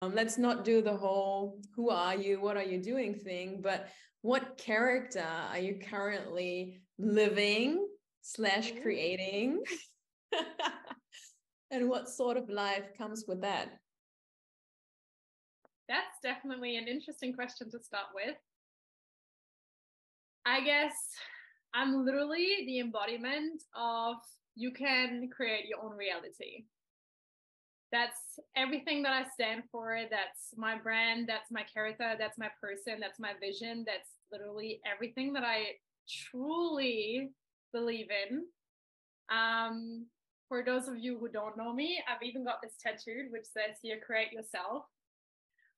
Let's not do the whole who are you, what are you doing thing, but what character are you currently living / creating? And what sort of life comes with that? That's definitely an interesting question to start with. I guess I'm literally the embodiment of you can create your own reality. That's everything that I stand for. That's my brand. That's my character. That's my person. That's my vision. That's literally everything that I truly believe in. For those of you who don't know me, I've even got this tattooed, which says here, create yourself.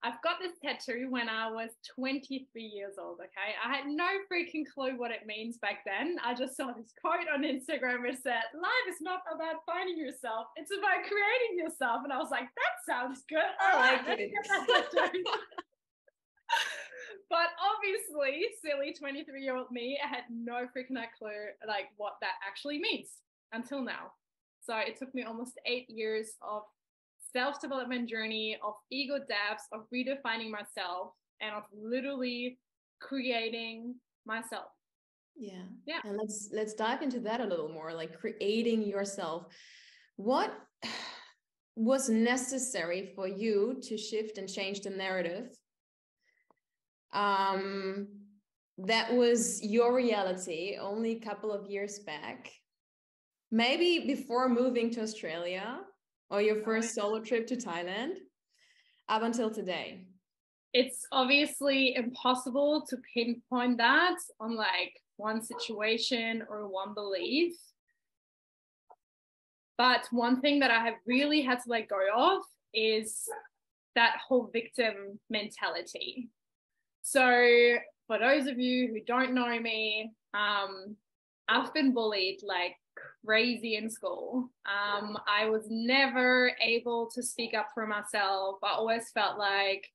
I've got this tattoo when I was 23 years old, okay? I had no freaking clue what it means back then. I just saw this quote on Instagram which said, life is not about finding yourself, it's about creating yourself. And I was like, that sounds good. I like it. But obviously, silly 23-year-old me, I had no freaking clue like what that actually means until now. So it took me almost 8 years of self-development journey, of ego depths, of redefining myself, and of literally creating myself. Yeah. And let's dive into that a little more, like creating yourself. What was necessary for you to shift and change the narrative? That was your reality only a couple of years back, maybe before moving to Australia, or your first solo trip to Thailand, up until today? It's obviously impossible to pinpoint that on like one situation or one belief. But one thing that I have really had to let go of is that whole victim mentality. So for those of you who don't know me, I've been bullied like crazy in school. I was never able to speak up for myself. I always felt like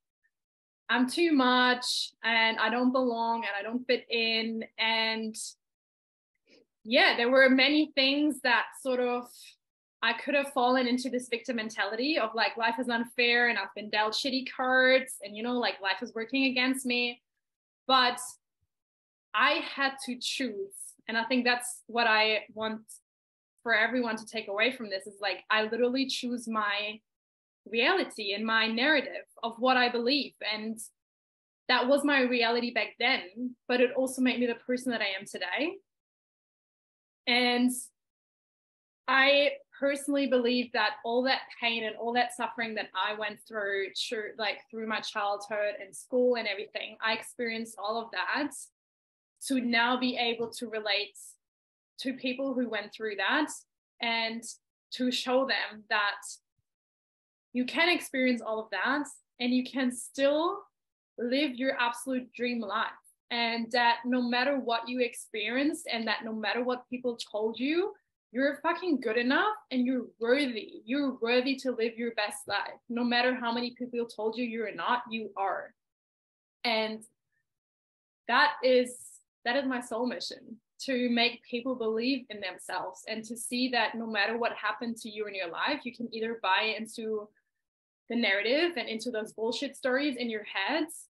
I'm too much and I don't belong and I don't fit in. And yeah, there were many things that sort of I could have fallen into this victim mentality of like life is unfair and I've been dealt shitty cards and, you know, like life is working against me. But I had to choose. And I think that's what I want for everyone to take away from this is like, I literally choose my reality and my narrative of what I believe. And that was my reality back then, but it also made me the person that I am today. And I personally believe that all that pain and all that suffering that I went through my childhood and school and everything, I experienced all of that to now be able to relate to people who went through that and to show them that you can experience all of that and you can still live your absolute dream life. And that no matter what you experienced and that no matter what people told you, you're fucking good enough and you're worthy. You're worthy to live your best life. No matter how many people told you you're not, you are. And that is my soul mission, to make people believe in themselves and to see that no matter what happened to you in your life, you can either buy into the narrative and into those bullshit stories in your heads,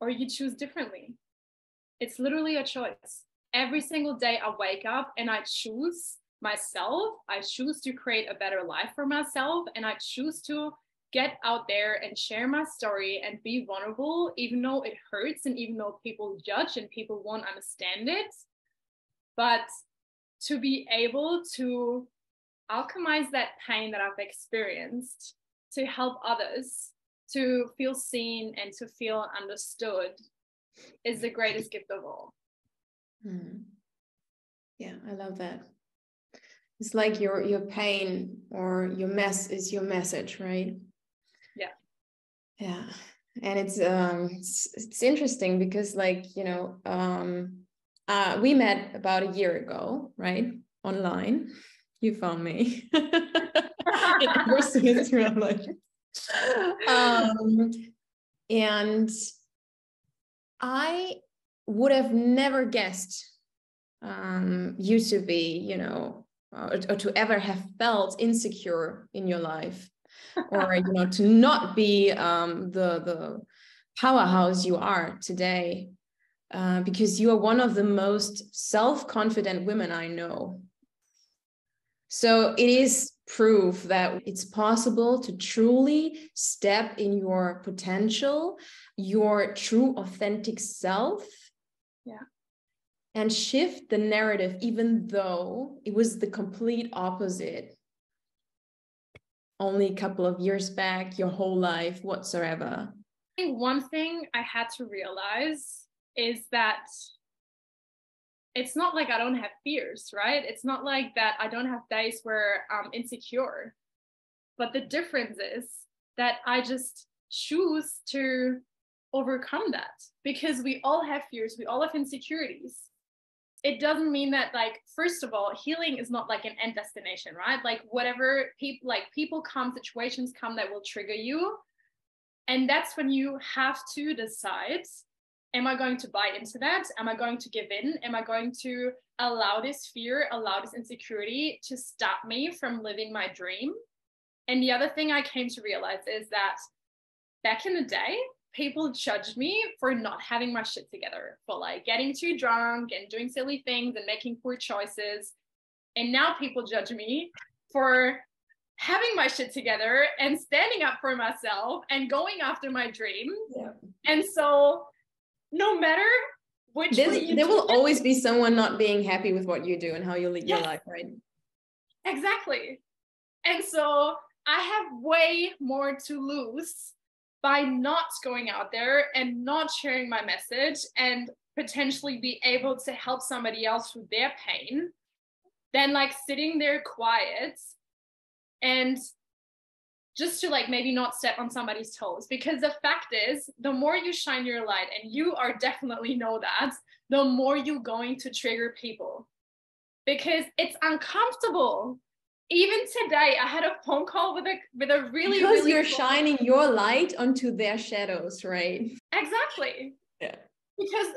or you choose differently. It's literally a choice. Every single day I wake up and I choose myself. I choose to create a better life for myself. And I choose to get out there and share my story and be vulnerable, even though it hurts and even though people judge and people won't understand it. But to be able to alchemize that pain that I've experienced to help others to feel seen and to feel understood is the greatest gift of all. Yeah, I love that. It's like your pain or your mess is your message, right? Yeah. And it's interesting because, like, you know, we met about a year ago, right? Online. You found me. And I would have never guessed you to be, you know, or to ever have felt insecure in your life. or, you know, to not be the powerhouse you are today, because you are one of the most self-confident women I know. So it is proof that it's possible to truly step in your potential, your true authentic self. Yeah. And shift the narrative, even though it was the complete opposite only a couple of years back, your whole life whatsoever. I think one thing I had to realize is that it's not like I don't have fears, right? It's not like that I don't have days where I'm insecure. But the difference is that I just choose to overcome that, because we all have fears, we all have insecurities. It doesn't mean that, like, first of all, healing is not like an end destination, right? Like, whatever people come, situations come that will trigger you. And that's when you have to decide, am I going to buy into that? Am I going to give in? Am I going to allow this fear, allow this insecurity to stop me from living my dream? And the other thing I came to realize is that back in the day, people judged me for not having my shit together, for like getting too drunk and doing silly things and making poor choices. And now people judge me for having my shit together and standing up for myself and going after my dream. Yeah. And so no matter which way there will always be someone not being happy with what you do and how you lead your life, right? Exactly. And so I have way more to lose by not going out there and not sharing my message and potentially be able to help somebody else with their pain than like sitting there quiet and just to like maybe not step on somebody's toes. Because the fact is, the more you shine your light, and you are definitely know that, the more you're going to trigger people, because it's uncomfortable. Even today, I had a phone call with a really, because really you're shining your light onto their shadows, right? Exactly. Yeah. Because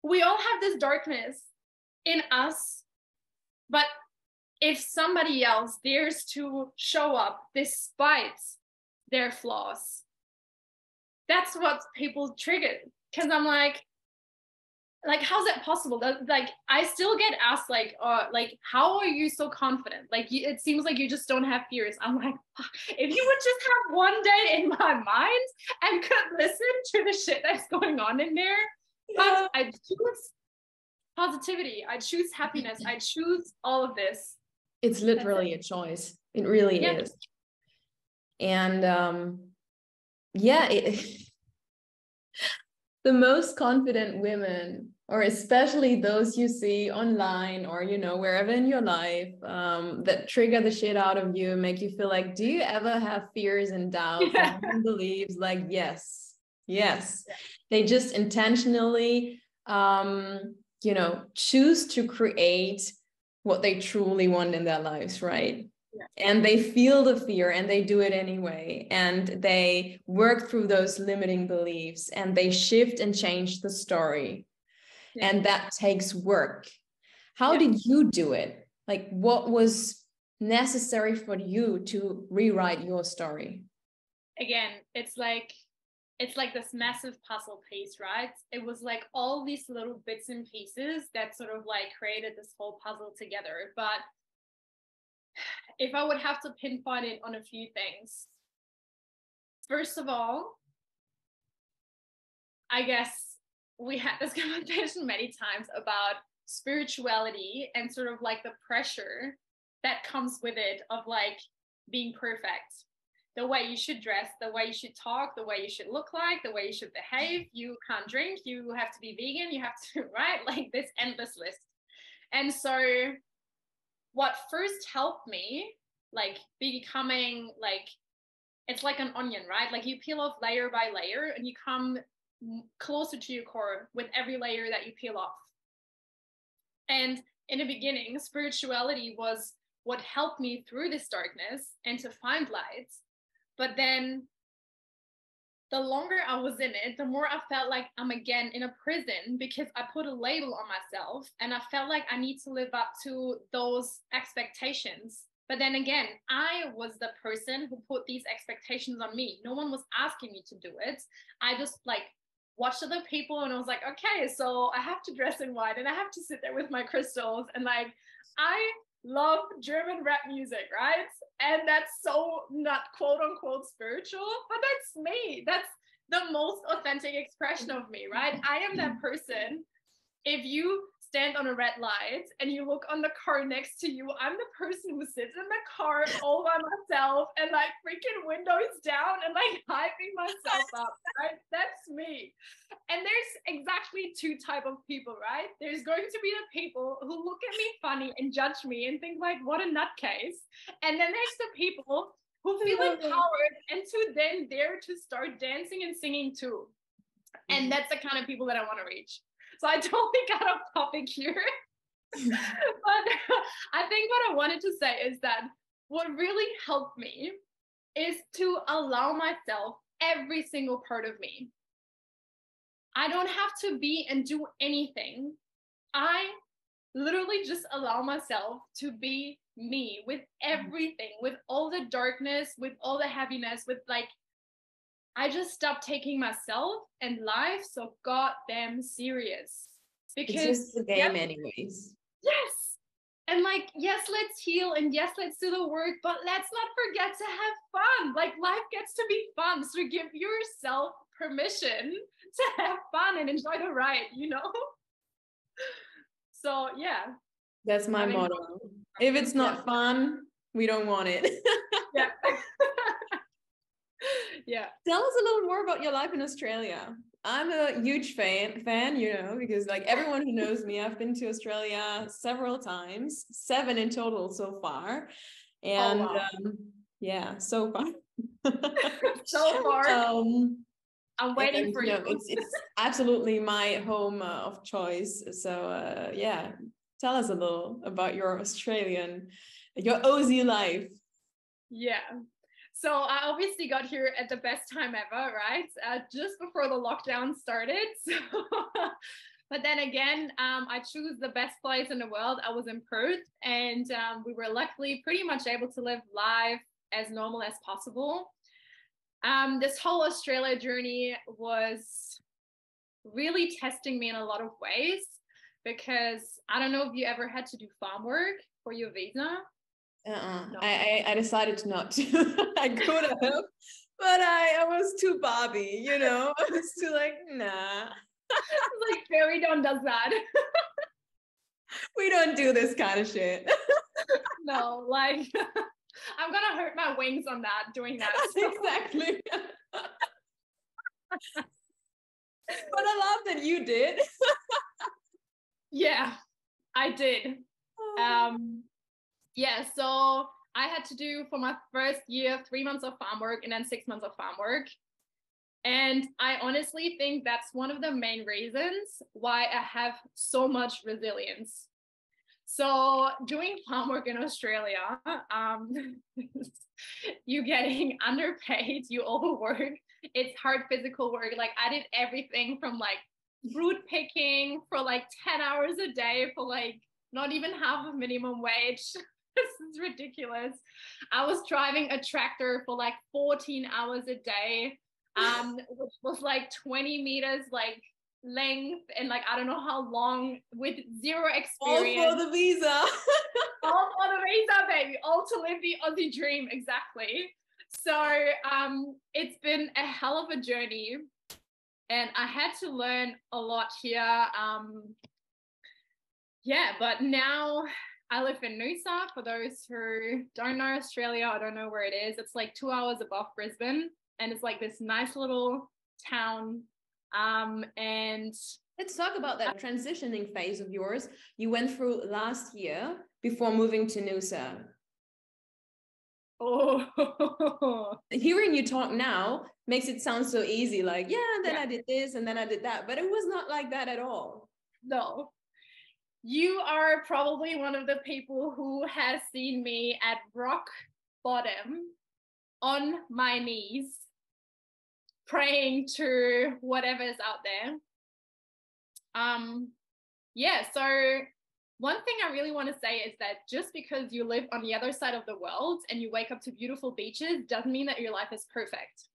we all have this darkness in us, but if somebody else dares to show up despite their flaws, that's what people trigger. Because I'm like, how's that possible? Like, I still get asked, like, how are you so confident? Like, it seems like you just don't have fears. I'm like, if you would just have one day in my mind and could listen to the shit that's going on in there. But I choose positivity. I choose happiness. I choose all of this. It's literally a choice. It really is. And the most confident women, or especially those you see online or, you know, wherever in your life, that trigger the shit out of you, make you feel like, do you ever have fears and doubts and beliefs? Like, yes. They just intentionally, you know, choose to create what they truly want in their lives, right? And they feel the fear and they do it anyway. And they work through those limiting beliefs and they shift and change the story. And that takes work. How did you do it? Like, what was necessary for you to rewrite your story? Again, it's like this massive puzzle piece, right? It was like all these little bits and pieces that sort of like created this whole puzzle together. But if I would have to pinpoint it on a few things, first of all, I guess we had this conversation many times about spirituality and sort of like the pressure that comes with it of like being perfect. The way you should dress, the way you should talk, the way you should look like, the way you should behave. You can't drink, you have to be vegan, you have to, right? Like this endless list. And so what first helped me, like becoming like, it's like an onion, right? Like you peel off layer by layer and you come closer to your core with every layer that you peel off. And in the beginning, spirituality was what helped me through this darkness and to find light. But then the longer I was in it, the more I felt like I'm again in a prison, because I put a label on myself and I felt like I need to live up to those expectations But then again, I was the person who put these expectations on me. No one was asking me to do it. I just like watched other people and I was like, okay, so I have to dress in white and I have to sit there with my crystals. And like, I love German rap music, right? And that's so not quote unquote spiritual, but that's me. That's the most authentic expression of me, right? I am that person. If you stand on a red light and you look on the car next to you, I'm the person who sits in the car all by myself and like freaking windows down and like hyping myself up, right? That's me. And there's exactly two type of people, right? There's going to be the people who look at me funny and judge me and think like, what a nutcase. And then there's the people who feel empowered and to then dare to start dancing and singing too. And that's the kind of people that I want to reach. So I totally got off topic here. But I think what I wanted to say is that what really helped me is to allow myself every single part of me. I don't have to be and do anything. I literally just allow myself to be me with everything, with all the darkness, with all the heaviness, with like, I just stopped taking myself and life so goddamn serious. Because it's just the game anyways. Yes. And like, yes, let's heal and yes, let's do the work, but let's not forget to have fun. Like life gets to be fun. So give yourself permission to have fun and enjoy the ride, you know? So yeah. That's my motto. If it's not fun, we don't want it. Yeah. Yeah. Tell us a little more about your life in Australia. I'm a huge fan, you know, because like everyone who knows me, I've been to Australia several times, 7 in total so far. And yeah, so far. So far. I'm waiting for you. It's absolutely my home of choice. So yeah, tell us a little about your Aussie life. Yeah. So I obviously got here at the best time ever, right? Just before the lockdown started. So, but then again, I chose the best place in the world. I was in Perth and we were luckily pretty much able to live life as normal as possible. This whole Australia journey was really testing me in a lot of ways because I don't know if you ever had to do farm work for your visa. No. I decided not to. I could have, but I was too Bobby, you know. I was too like, nah. Like Fairy Dawn does that. We don't do this kind of shit. No, like I'm gonna hurt my wings on that doing that. So. Exactly. But I love that you did. Yeah, I did. Yeah, so I had to do for my first year 3 months of farm work and then 6 months of farm work. And I honestly think that's one of the main reasons why I have so much resilience. So doing farm work in Australia, you getting underpaid, you overwork, it's hard physical work. Like I did everything from like fruit picking for like 10 hours a day for like not even half of minimum wage. This is ridiculous. I was driving a tractor for like 14 hours a day, which was like 20 meters like length and like I don't know how long with zero experience. All for the visa. All for the visa, baby. All to live the Aussie dream, exactly. So it's been a hell of a journey and I had to learn a lot here. Yeah, but now I live in Noosa. For those who don't know Australia, I don't know where it is. It's like 2 hours above Brisbane, and it's like this nice little town. And let's talk about that transitioning phase of yours you went through last year before moving to Noosa. Oh, hearing you talk now makes it sound so easy. Like, yeah, and then I did this, and then I did that, but it was not like that at all. No. You are probably one of the people who has seen me at rock bottom on my knees, praying to whatever's out there. Yeah, so one thing I really want to say is that just because you live on the other side of the world and you wake up to beautiful beaches doesn't mean that your life is perfect.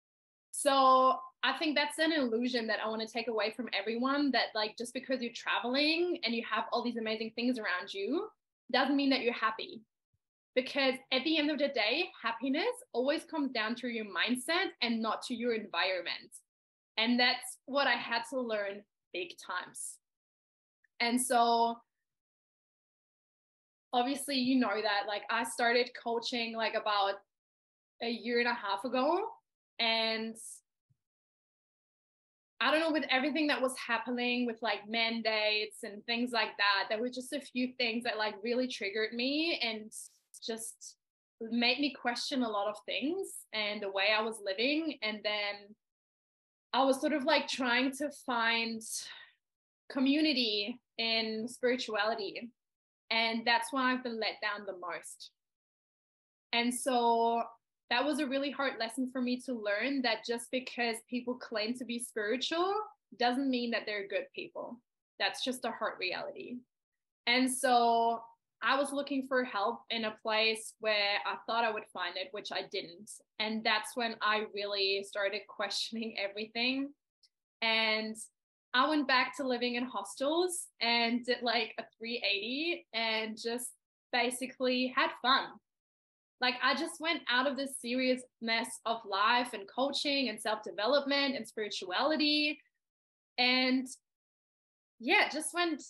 So I think that's an illusion that I want to take away from everyone, that like just because you're traveling and you have all these amazing things around you doesn't mean that you're happy. Because at the end of the day, happiness always comes down to your mindset and not to your environment. And that's what I had to learn big times. And so obviously, you know that like I started coaching like about a year and a half ago. And I don't know, with everything that was happening with like mandates and things like that, there were just a few things that like really triggered me and just made me question a lot of things and the way I was living. And then I was sort of like trying to find community in spirituality. And that's why I've been let down the most. And so that was a really hard lesson for me to learn, that just because people claim to be spiritual doesn't mean that they're good people. That's just a hard reality. And so I was looking for help in a place where I thought I would find it, which I didn't. And that's when I really started questioning everything. And I went back to living in hostels and did like a 380 and just basically had fun. Like I just went out of this seriousness of life and coaching and self-development and spirituality. And yeah, just went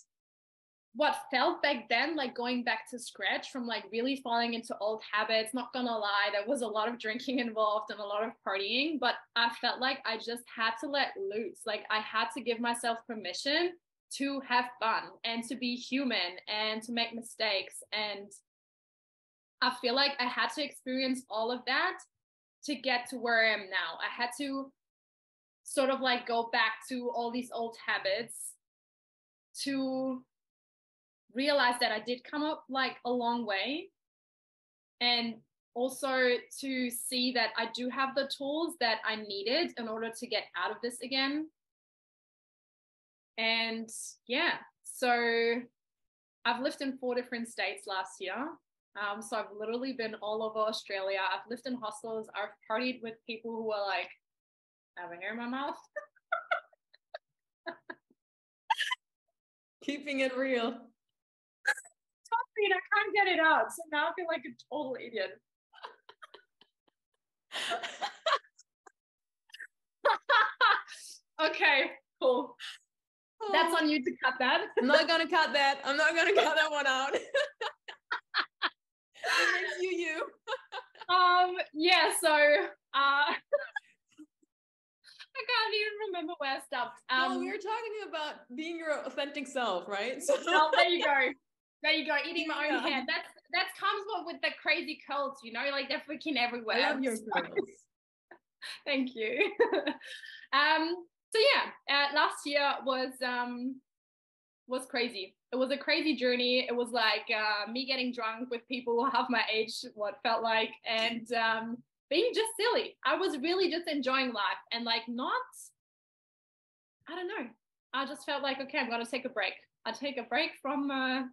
what felt back then like going back to scratch from like really falling into old habits. Not gonna lie, there was a lot of drinking involved and a lot of partying, but I felt like I just had to let loose. Like I had to give myself permission to have fun and to be human and to make mistakes. And I feel like I had to experience all of that to get to where I am now. I had to sort of like go back to all these old habits to realize that I did come up like a long way, and also to see that I do have the tools that I needed in order to get out of this again. And yeah, so I've lived in 4 different states last year. So I've literally been all over Australia. I've lived in hostels. I've partied with people who are like, I have a hair in my mouth. Keeping it real. I can't get it out. So now I feel like a total idiot. Okay, cool. Oh. That's on you to cut that. I'm not going to cut that. I'm not going to cut that one out. It makes you. Yeah, so I can't even remember where I stopped. Well, we were talking about being your authentic self, right? So oh, there you go. There you go, eating my own hair. That comes with the crazy curls, you know, like they're freaking everywhere. I love your curls. Thank you. So yeah, last year was crazy. It was a crazy journey. It was like me getting drunk with people half my age, what felt like, and being just silly. I was really just enjoying life and like not, I don't know. I just felt like, okay, I'm going to take a break. I take a break from, I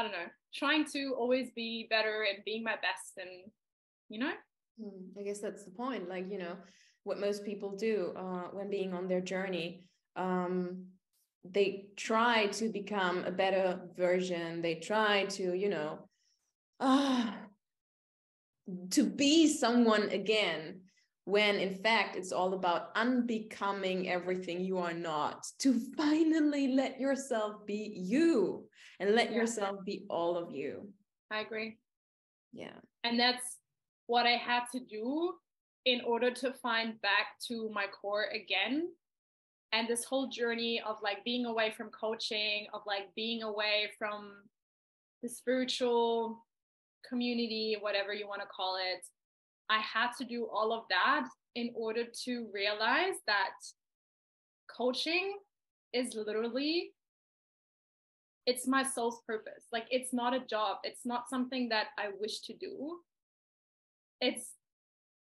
don't know, trying to always be better and being my best and, you know. I guess that's the point. Like, you know, what most people do when being on their journey, they try to become a better version. They try to, you know, to be someone again, when in fact it's all about unbecoming everything you are not, to finally let yourself be you and let yourself be all of you. I agree. Yeah. And that's what I had to do in order to find back to my core again. And this whole journey of like being away from coaching, of like being away from the spiritual community, whatever you want to call it, I had to do all of that in order to realize that coaching is literally, it's my soul's purpose. Like it's not a job. It's not something that I wish to do.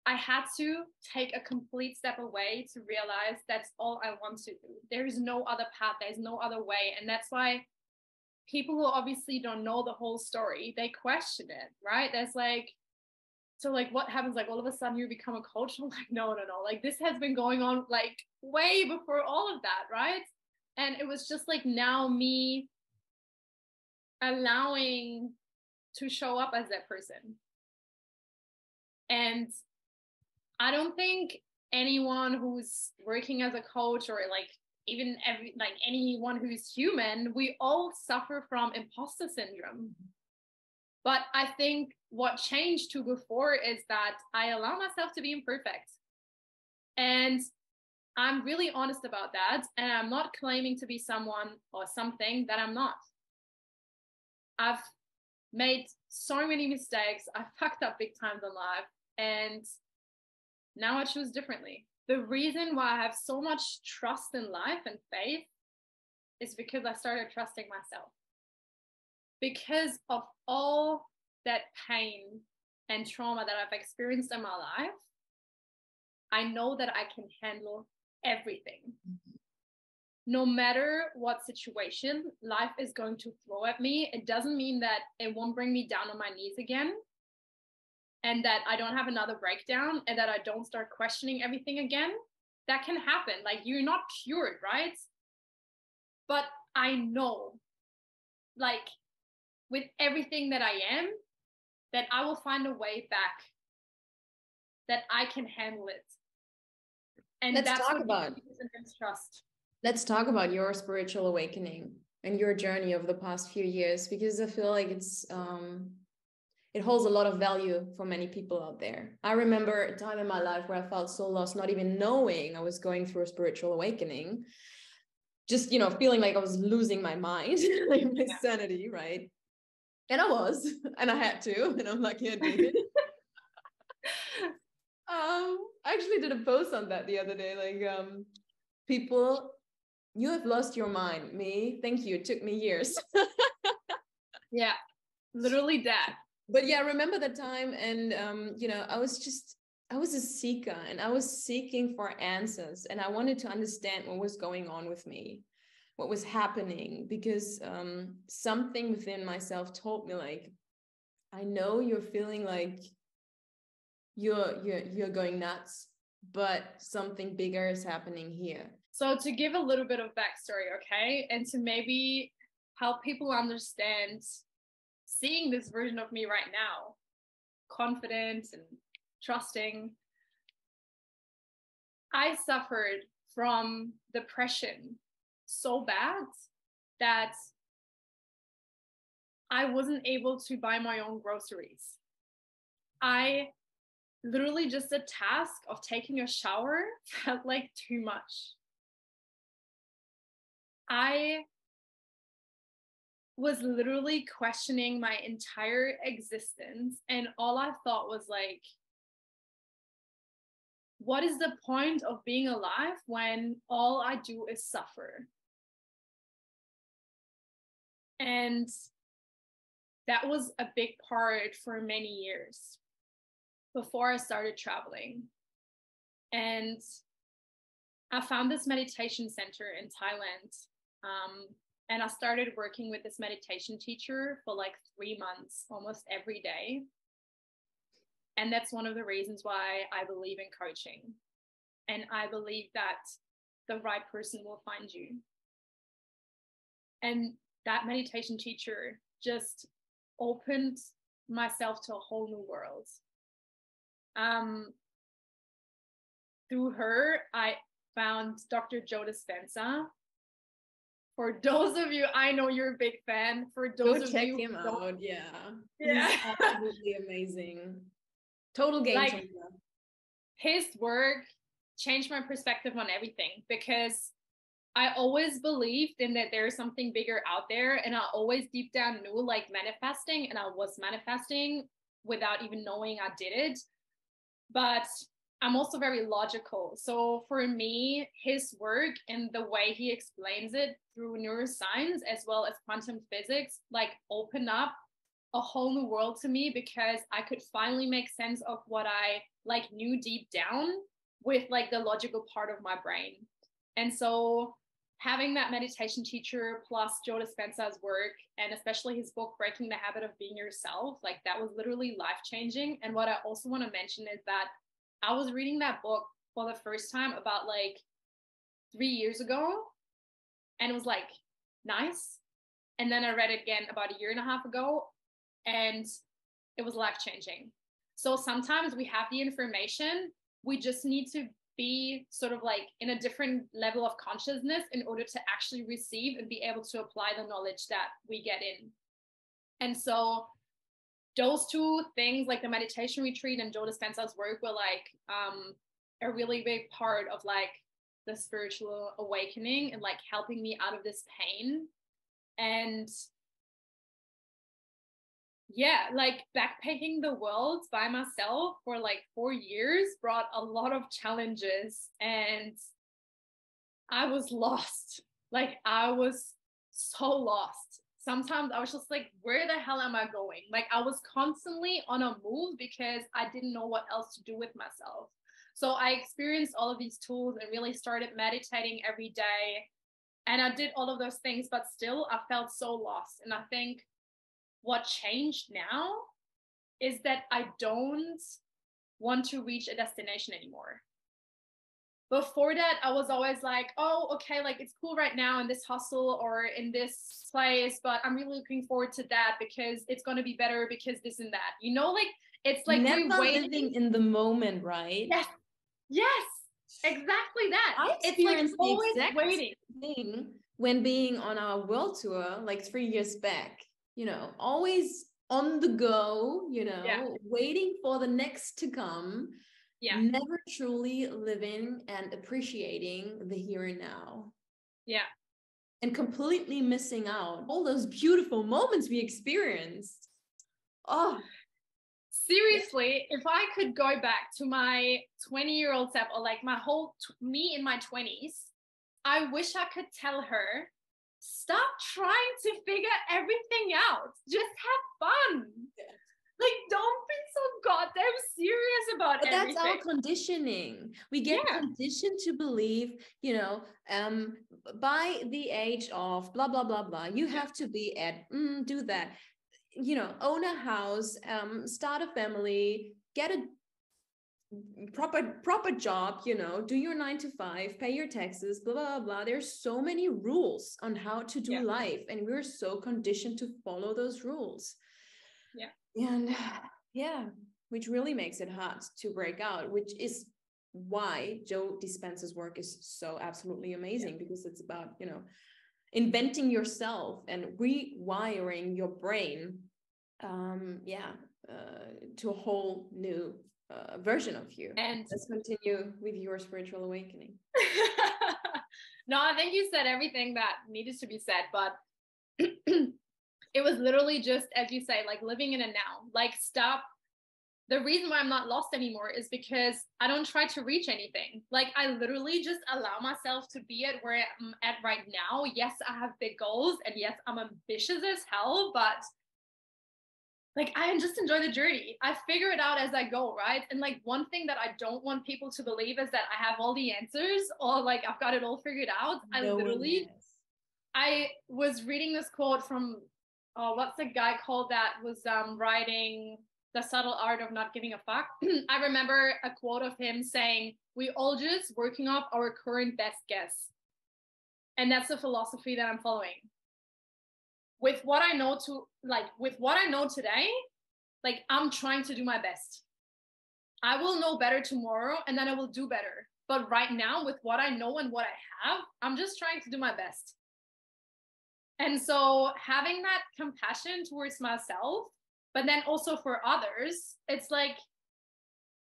I had to take a complete step away to realize that's all I want to do. There is no other path. There's no other way. And that's why people who obviously don't know the whole story, they question it, right? There's like, so like what happens, like all of a sudden you become a coach? I'm like, no, like this has been going on like way before all of that, right? And it was just like now me allowing to show up as that person. And I don't think anyone who's working as a coach, or like even anyone who's human, we all suffer from imposter syndrome. But I think what changed to before is that I allow myself to be imperfect. And I'm really honest about that. And I'm not claiming to be someone or something that I'm not. I've made so many mistakes. I fucked up big times in life. And now I choose differently. The reason why I have so much trust in life and faith is because I started trusting myself. Because of all that pain and trauma that I've experienced in my life, I know that I can handle everything. No matter what situation life is going to throw at me, it doesn't mean that it won't bring me down on my knees again, and that I don't have another breakdown, and that I don't start questioning everything again. That can happen. Like, you're not cured, right? But I know, like, with everything that I am, that I will find a way back, that I can handle it. And let's that's talk about trust. Let's talk about your spiritual awakening and your journey over the past few years, because I feel like it holds a lot of value for many people out there. I remember a time in my life where I felt so lost, not even knowing I was going through a spiritual awakening, just, feeling like I was losing my mind, like my sanity, right? And I was, and I had to, and I'm lucky I did. I actually did a post on that the other day, like, people, you have lost your mind. Me, thank you. It took me years. Yeah, literally that. But yeah, I remember that time, and I was a seeker, and I was seeking for answers, and I wanted to understand what was going on with me, what was happening, because something within myself told me, like, I know you're feeling like you're going nuts, but something bigger is happening here. So to give a little bit of backstory, okay, and to maybe help people understand seeing this version of me right now, confident and trusting, I suffered from depression so bad that I wasn't able to buy my own groceries. I literally, just the task of taking a shower felt like too much. I was literally questioning my entire existence, and all I thought was like, what is the point of being alive when all I do is suffer? And that was a big part for many years before I started traveling. And I found this meditation center in Thailand. And I started working with this meditation teacher for like 3 months, almost every day. And that's one of the reasons why I believe in coaching. And I believe that the right person will find you. And that meditation teacher just opened myself to a whole new world. Through her, I found Dr. Joe Dispenza. For those of you, I know you're a big fan. For those of check you, him out. Yeah. Yeah. He's absolutely amazing. Total game changer. His work changed my perspective on everything, because I always believed in that there's something bigger out there, and I always deep down knew, like, manifesting, and I was manifesting without even knowing I did it. But I'm also very logical. So for me, his work and the way he explains it through neuroscience as well as quantum physics, like, opened up a whole new world to me, because I could finally make sense of what I like knew deep down with like the logical part of my brain. And so having that meditation teacher plus Joe Dispenza's work, and especially his book, Breaking the Habit of Being Yourself, like that was literally life-changing. And what I also want to mention is that I was reading that book for the first time about like 3 years ago, and it was like nice. And then I read it again about a year and a half ago, and it was life-changing. So sometimes we have the information, we just need to be sort of like in a different level of consciousness in order to actually receive and be able to apply the knowledge that we get in. And so those two things, like the meditation retreat and Joe Dispenza's work, were like a really big part of like the spiritual awakening and like helping me out of this pain. And yeah, like backpacking the world by myself for like 4 years brought a lot of challenges, and I was lost. Like I was so lost. Sometimes I was just like, where the hell am I going? Like I was constantly on a move because I didn't know what else to do with myself. So I experienced all of these tools and really started meditating every day. And I did all of those things, but still I felt so lost. And I think what changed now is that I don't want to reach a destination anymore. Before that, I was always like, oh, okay, like it's cool right now in this hustle or in this place, but I'm really looking forward to that because it's going to be better because this and that, you know, like it's like never we're waiting. living in the moment, right? Yes, exactly that. I experienced it's like always the exact waiting thing when being on our world tour like 3 years back. You know, always on the go, you know, waiting for the next to come, never truly living and appreciating the here and now. Yeah. And completely missing out all those beautiful moments we experienced. Oh, seriously, if I could go back to my 20-year-old self, or like my whole me in my 20s, I wish I could tell her, stop trying to figure everything out. Just have fun. Like, don't be so goddamn serious about everything. That's our conditioning. We get conditioned to believe, you know, by the age of blah, blah, blah, blah, you have to be at, do that, you know, own a house, start a family, get a proper job, you know, do your 9 to 5, pay your taxes, blah, blah, blah. There's so many rules on how to do life, and we're so conditioned to follow those rules. And which really makes it hard to break out, which is why Joe Dispenza's work is so absolutely amazing, because it's about, you know, inventing yourself and rewiring your brain to a whole new version of you. And let's continue with your spiritual awakening. No, I think you said everything that needed to be said, but it was literally just, as you say, like living in a now. Like, stop. The reason why I'm not lost anymore is because I don't try to reach anything. Like, I literally just allow myself to be at where I'm at right now. Yes, I have big goals, and yes, I'm ambitious as hell, but like, I just enjoy the journey. I figure it out as I go, right? And like, one thing that I don't want people to believe is that I have all the answers, or like I've got it all figured out. I was reading this quote from, what's the guy called that was writing The Subtle Art of Not Giving a Fuck? I remember a quote of him saying, we all just working off our current best guess. And that's the philosophy that I'm following. With what I know today, like, I'm trying to do my best. I will know better tomorrow, and then I will do better. But right now, with what I know and what I have, I'm just trying to do my best. And so having that compassion towards myself, but then also for others, it's like,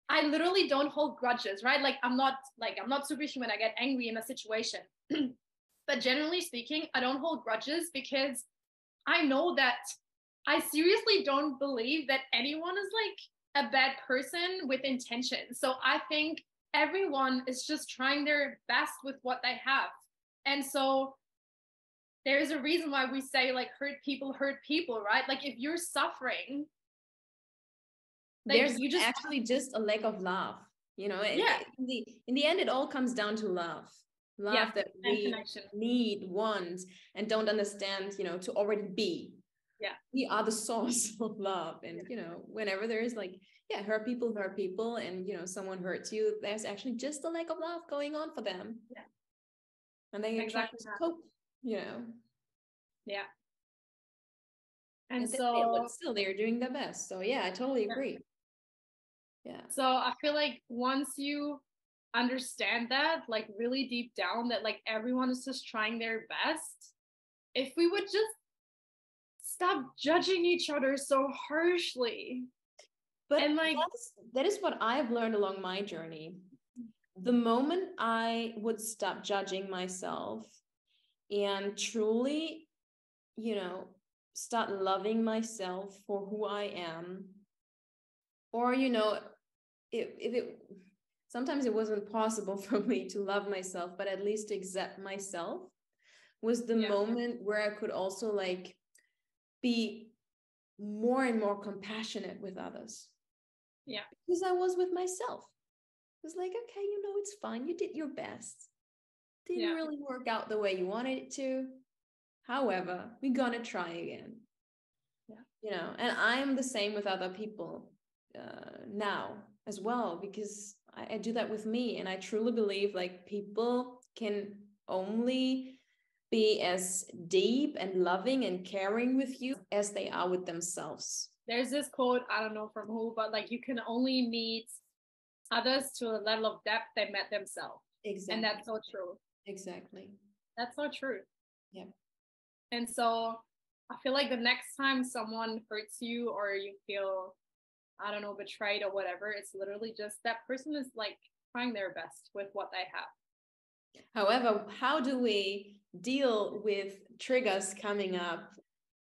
I literally don't hold grudges, right? Like, I'm not superhuman. I get angry in a situation. But generally speaking, I don't hold grudges, because I know that I seriously don't believe that anyone is like a bad person with intention. So I think everyone is just trying their best with what they have. And so there's a reason why we say, like, hurt people, right? Like, if you're suffering, like, there's actually just a lack of love, you know. In the end, it all comes down to love. love that we need, want, and don't understand, you know, to already be. Yeah, we are the source of love. And you know, whenever there is like, hurt people, and you know, someone hurts you, there's actually just a lack of love going on for them. Yeah, and they try to cope, you know. Yeah. And so but still they're doing their best. So yeah, I totally agree. Yeah. So I feel like once you understand that, like really deep down, that like everyone is just trying their best, if we would just stop judging each other so harshly. But and like that is what I've learned along my journey. The moment I would stop judging myself and truly, you know, start loving myself for who I am, or you know, if it sometimes it wasn't possible for me to love myself, but at least accept myself, was the moment where I could also like be more and more compassionate with others. Yeah. Because I was with myself. It was like, okay, you know, it's fine. You did your best. Didn't really work out the way you wanted it to. However, we're gonna try again. Yeah. You know, and I'm the same with other people now as well, because I do that with me. And I truly believe like people can only be as deep and loving and caring with you as they are with themselves. There's this quote, I don't know from who, but like you can only meet others to a level of depth they met themselves. Exactly. And that's so true. Exactly. That's so true. Yeah. And so I feel like the next time someone hurts you or you feel, I don't know, betrayed or whatever, it's literally just that person is like trying their best with what they have. However, how do we deal with triggers coming up?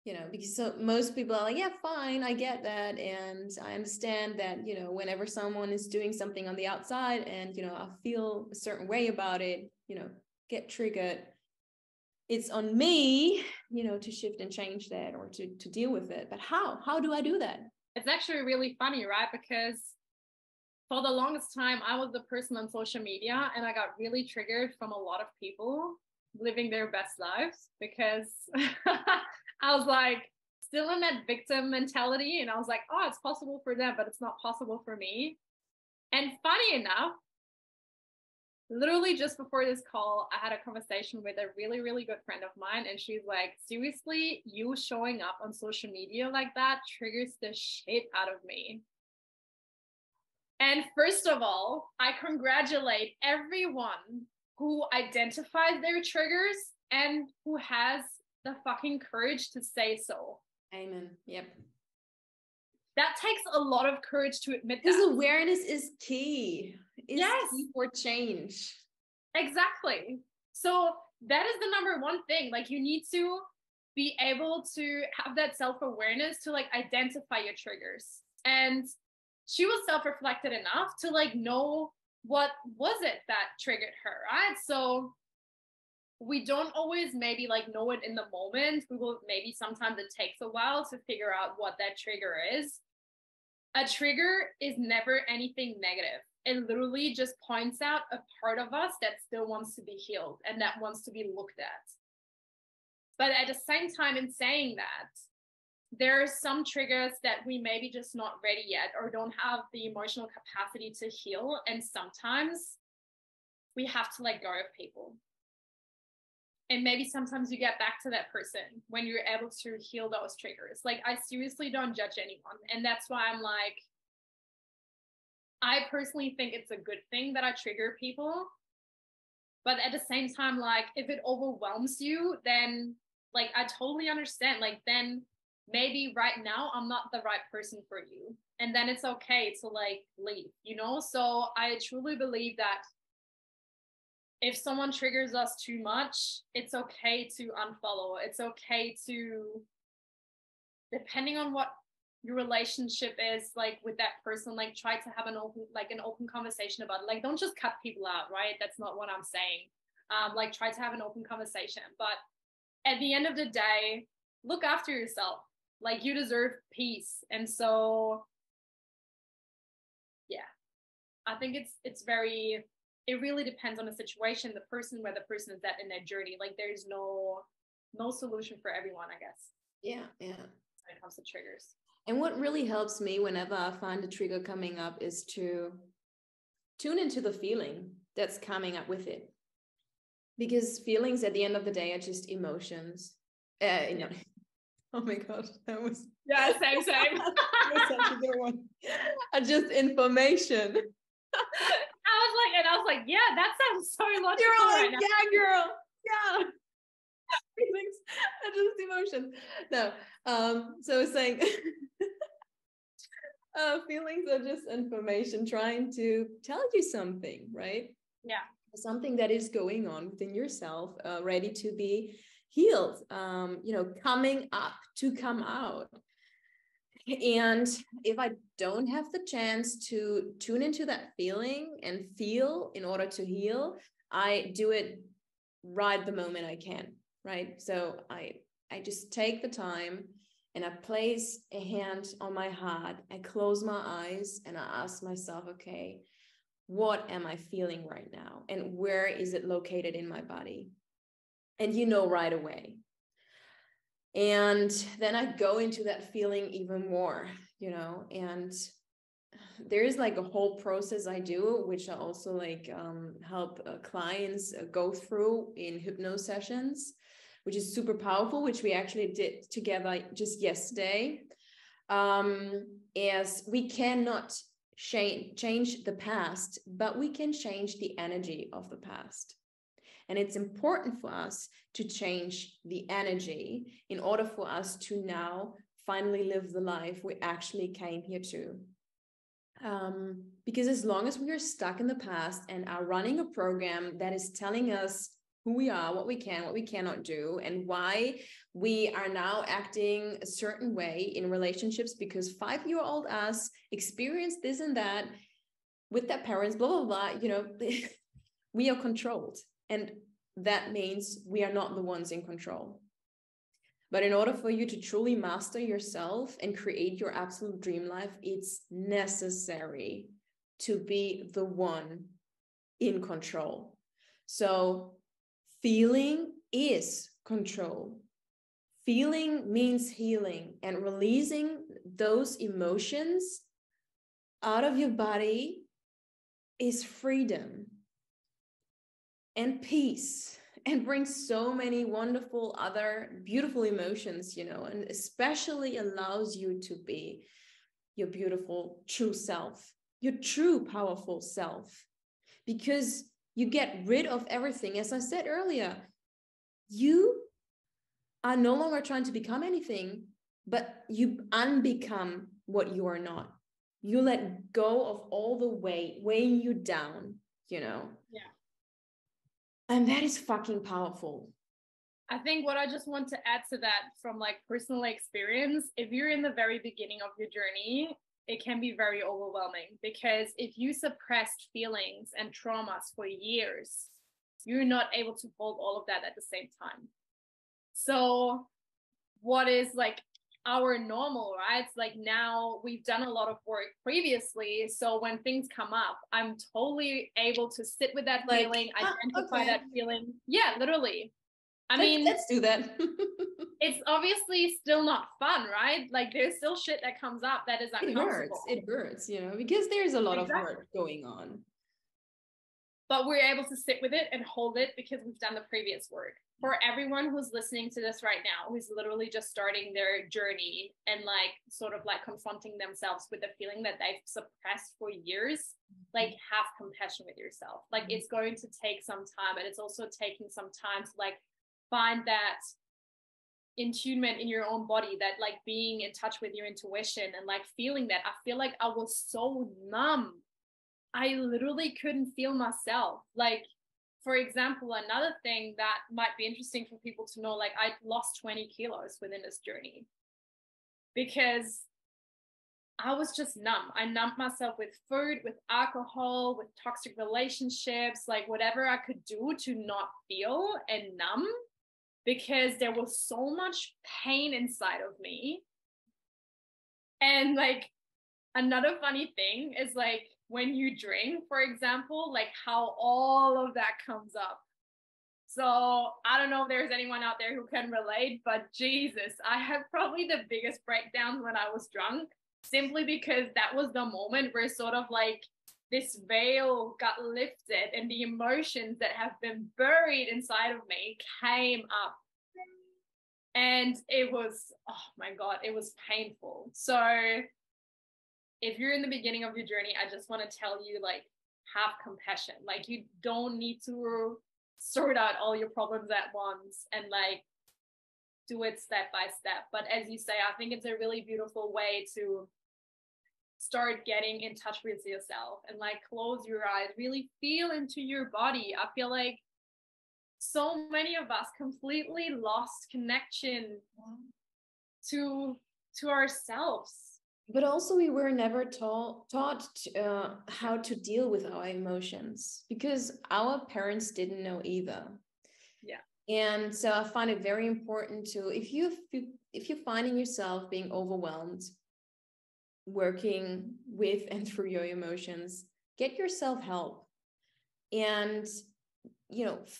You know, because so most people are like, yeah, fine, I get that. And I understand that, you know, whenever someone is doing something on the outside and, you know, I feel a certain way about it, you know, get triggered. It's on me, you know, to shift and change that or to deal with it. But how do I do that? It's actually really funny, right? Because for the longest time, I was the person on social media and I got really triggered from a lot of people living their best lives because I was like still in that victim mentality. And I was like, oh, it's possible for them, but it's not possible for me. And funny enough, literally just before this call, I had a conversation with a really, really good friend of mine. And she's like, seriously, you showing up on social media like that triggers the shit out of me. And first of all, I congratulate everyone who identifies their triggers and who has the fucking courage to say so. Amen. Yep. That takes a lot of courage to admit that. Because awareness is key. It's key for change. Exactly. So that is the number one thing. Like you need to be able to have that self-awareness to like identify your triggers. And she was self-reflected enough to like know what was it that triggered her, right? So we don't always maybe like know it in the moment. We will maybe sometimes it takes a while to figure out what that trigger is. A trigger is never anything negative. It literally just points out a part of us that still wants to be healed and that wants to be looked at. But at the same time, in saying that, there are some triggers that we maybe just not ready yet or don't have the emotional capacity to heal. And sometimes we have to let go of people. And maybe sometimes you get back to that person when you're able to heal those triggers. Like I seriously don't judge anyone. And that's why I'm like, I personally think it's a good thing that I trigger people. But at the same time, like if it overwhelms you, then like I totally understand. Like then maybe right now I'm not the right person for you. And then it's okay to like leave, you know? So I truly believe that if someone triggers us too much, it's okay to unfollow. It's okay to, depending on what your relationship is like with that person, like try to have an open conversation about it. Like don't just cut people out, right? That's not what I'm saying. Like try to have an open conversation. But at the end of the day, look after yourself. Like you deserve peace. And so, yeah, I think it's very it really depends on the situation, the person, where the person is at in their journey. Like there's no solution for everyone, I guess. Yeah. When it comes to triggers. And what really helps me whenever I find a trigger coming up is to tune into the feeling that's coming up with it. Because feelings at the end of the day are just emotions. Oh my God, that was... Yeah, same. That was such a good one. Just information. I was like, yeah, that sounds so logical. You're like, right now. yeah, girl, yeah. Feelings are just emotions. No, so it's saying feelings are just information trying to tell you something, right? Yeah. Something that is going on within yourself, ready to be healed, coming up to come out. And if I don't have the chance to tune into that feeling and feel in order to heal, I do it right the moment I can, right? So I just take the time and I place a hand on my heart, I close my eyes and I ask myself, okay, what am I feeling right now? And where is it located in my body? And right away. And then I go into that feeling even more, and there is like a whole process I do, which I also like help clients go through in hypno sessions, which is super powerful, which we actually did together just yesterday. As we cannot change the past, but we can change the energy of the past. And it's important for us to change the energy in order for us to now finally live the life we actually came here to. Because as long as we are stuck in the past and are running a program that is telling us who we are, what we can, what we cannot do, and why we are now acting a certain way in relationships because 5-year-old us experienced this and that with their parents, blah, blah, blah, we are controlled. And that means we are not the ones in control. But in order for you to truly master yourself and create your absolute dream life, it's necessary to be the one in control. So feeling is control. Feeling means healing, and releasing those emotions out of your body is freedom and peace, and brings so many wonderful other beautiful emotions, and especially allows you to be your beautiful true self, your true powerful self, because you get rid of everything. As I said earlier, you are no longer trying to become anything, but you unbecome what you are not. You let go of all the weight weighing you down, Yeah. And that is fucking powerful. I think what I just want to add to that from like personal experience, if you're in the very beginning of your journey, it can be very overwhelming, because if you suppressed feelings and traumas for years, you're not able to hold all of that at the same time. So what is like our normal, right? It's like now we've done a lot of work previously. So when things come up, I'm totally able to sit with that feeling, identify that feeling. Yeah, literally. Let's do that. It's obviously still not fun, right? Like there's still shit that comes up that is uncomfortable. It hurts, because there's a lot of work going on. But we're able to sit with it and hold it because we've done the previous work. For everyone who's listening to this right now, who's literally just starting their journey and like sort of like confronting themselves with the feeling that they've suppressed for years, like have compassion with yourself. Like it's going to take some time, and it's also taking some time to like find that attunement in your own body, that like being in touch with your intuition and like feeling that. I feel like I was so numb. I literally couldn't feel myself. Like, for example, another thing that might be interesting for people to know, like I lost 20 kilos within this journey because I was just numb. I numbed myself with food, with alcohol, with toxic relationships, like whatever I could do to not feel and numb, because there was so much pain inside of me. And like another funny thing is like when you drink, for example, like how all of that comes up. So I don't know if there's anyone out there who can relate, but Jesus, I had probably the biggest breakdowns when I was drunk, simply because that was the moment where sort of like this veil got lifted and the emotions that have been buried inside of me came up. And it was, oh my God, it was painful. So if you're in the beginning of your journey, I just want to tell you, like, have compassion. Like, you don't need to sort out all your problems at once, and like do it step by step. But as you say, I think it's a really beautiful way to start getting in touch with yourself and like close your eyes, really feel into your body. I feel like so many of us completely lost connection to ourselves. But also we were never taught how to deal with our emotions, because our parents didn't know either. Yeah. And so I find it very important to, if you're finding yourself being overwhelmed, working with and through your emotions, get yourself help, and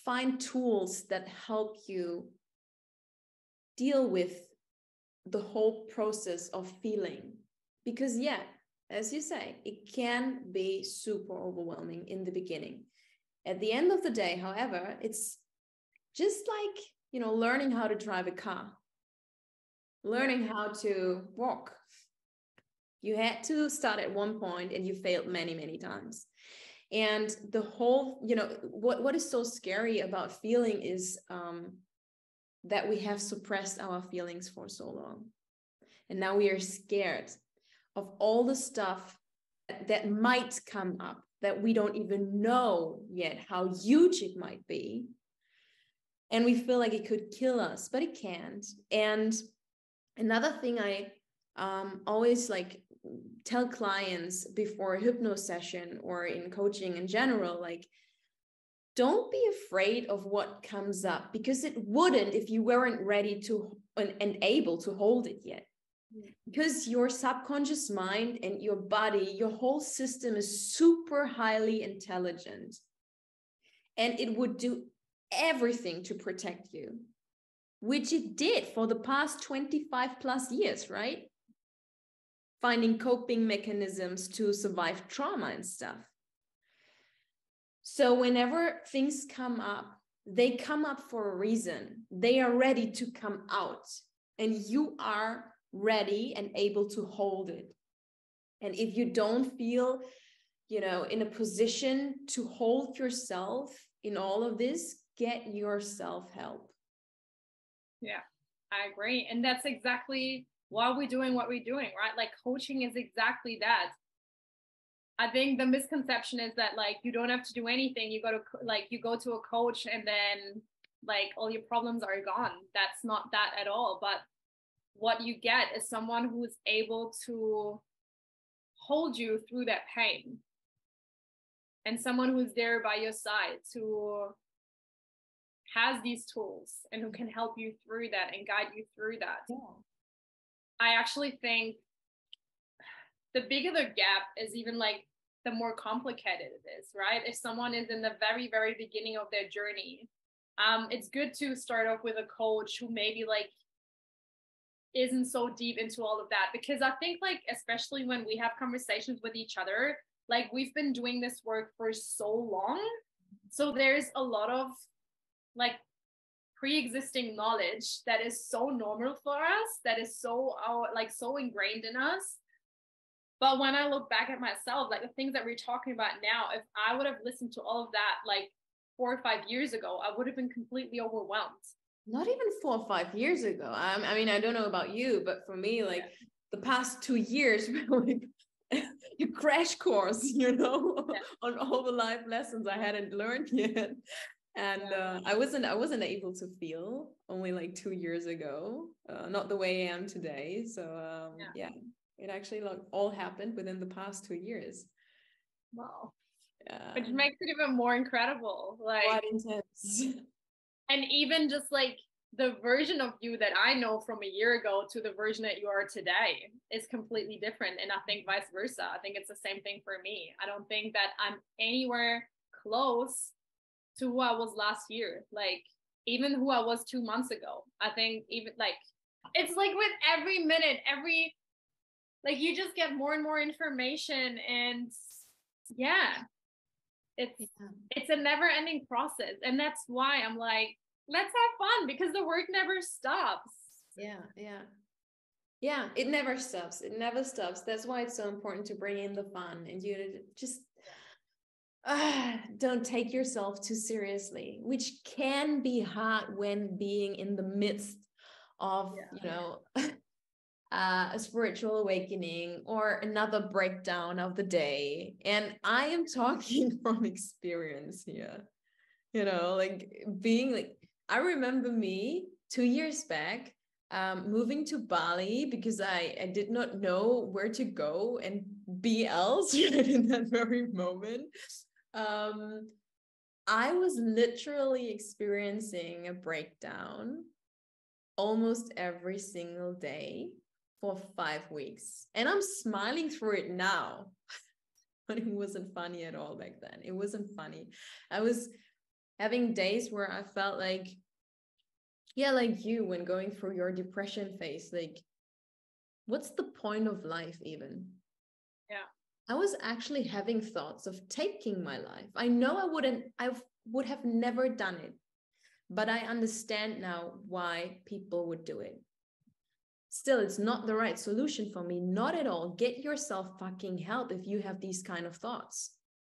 find tools that help you deal with the whole process of feeling. Because as you say, it can be super overwhelming in the beginning. At the end of the day, however, it's just like, learning how to drive a car, learning how to walk. You had to start at one point and you failed many, many times. And the whole, what is so scary about feeling is that we have suppressed our feelings for so long. And now we are scared of all the stuff that might come up, that we don't even know yet how huge it might be. And we feel like it could kill us, but it can't. And another thing I always like tell clients before a hypno session or in coaching in general, like, don't be afraid of what comes up, because it wouldn't if you weren't ready to and able to hold it yet. Because your subconscious mind and your body, your whole system is super highly intelligent, and it would do everything to protect you, which it did for the past 25 plus years, right? Finding coping mechanisms to survive trauma and stuff. So whenever things come up, they come up for a reason. They are ready to come out, and you are ready and able to hold it. And if you don't feel, in a position to hold yourself in all of this, get yourself help. Yeah, I agree. And that's exactly why we're doing what we're doing, right? Like, coaching is exactly that. I think the misconception is that like you don't have to do anything. You go to a coach and then like all your problems are gone. That's not that at all. But what you get is someone who's able to hold you through that pain, and someone who's there by your side, who has these tools and who can help you through that and guide you through that. Yeah. I actually think the bigger the gap is, even like the more complicated it is, right? If someone is in the very, very beginning of their journey, it's good to start off with a coach who maybe like isn't so deep into all of that, because I think like, especially when we have conversations with each other, like we've been doing this work for so long, so there's a lot of like pre-existing knowledge that is so normal for us, that is so so ingrained in us. But when I look back at myself, like the things that we're talking about now, if I would have listened to all of that like 4 or 5 years ago, I would have been completely overwhelmed. Not even 4 or 5 years ago. I mean, I don't know about you, but for me, like the past 2 years were like a crash course, on all the life lessons I hadn't learned yet. And I wasn't able to feel only like 2 years ago, not the way I am today. So it actually like all happened within the past 2 years. Wow. Yeah. Which makes it even more incredible. Like, quite intense. And even just like the version of you that I know from a year ago to the version that you are today is completely different. And I think vice versa. I think it's the same thing for me. I don't think that I'm anywhere close to who I was last year. Like, even who I was 2 months ago. I think even like, it's like with every minute, like you just get more and more information, and it's a never ending process. And that's why I'm like, let's have fun, because the work never stops. Yeah, it never stops. It never stops. That's why it's so important to bring in the fun, and you just don't take yourself too seriously, which can be hard when being in the midst of, a spiritual awakening or another breakdown of the day. And I am talking from experience here, like being like, I remember me 2 years back, moving to Bali because I did not know where to go and be else in that very moment. I was literally experiencing a breakdown almost every single day for 5 weeks. And I'm smiling through it now, but it wasn't funny at all back then. It wasn't funny. I was having days where I felt like, like you, when going through your depression phase, like, what's the point of life even? Yeah. I was actually having thoughts of taking my life. I know I would have never done it, but I understand now why people would do it. Still, it's not the right solution for me. Not at all. Get yourself fucking help if you have these kind of thoughts.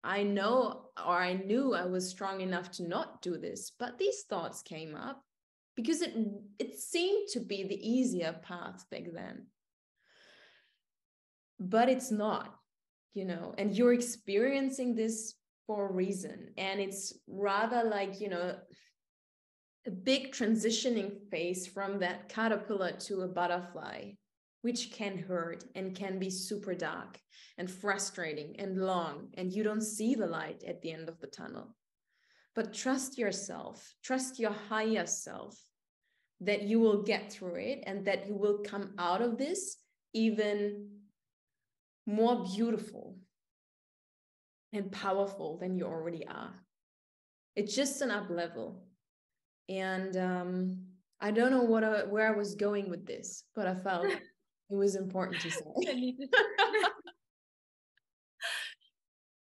I know, or I knew I was strong enough to not do this, but these thoughts came up because it seemed to be the easier path back then. But it's not, and you're experiencing this for a reason. And it's rather like, a big transitioning phase from that caterpillar to a butterfly, which can hurt and can be super dark and frustrating and long, and you don't see the light at the end of the tunnel. But trust yourself, trust your higher self, that you will get through it and that you will come out of this even more beautiful and powerful than you already are. It's just an up level. And I don't know where I was going with this, but I felt it was important to say.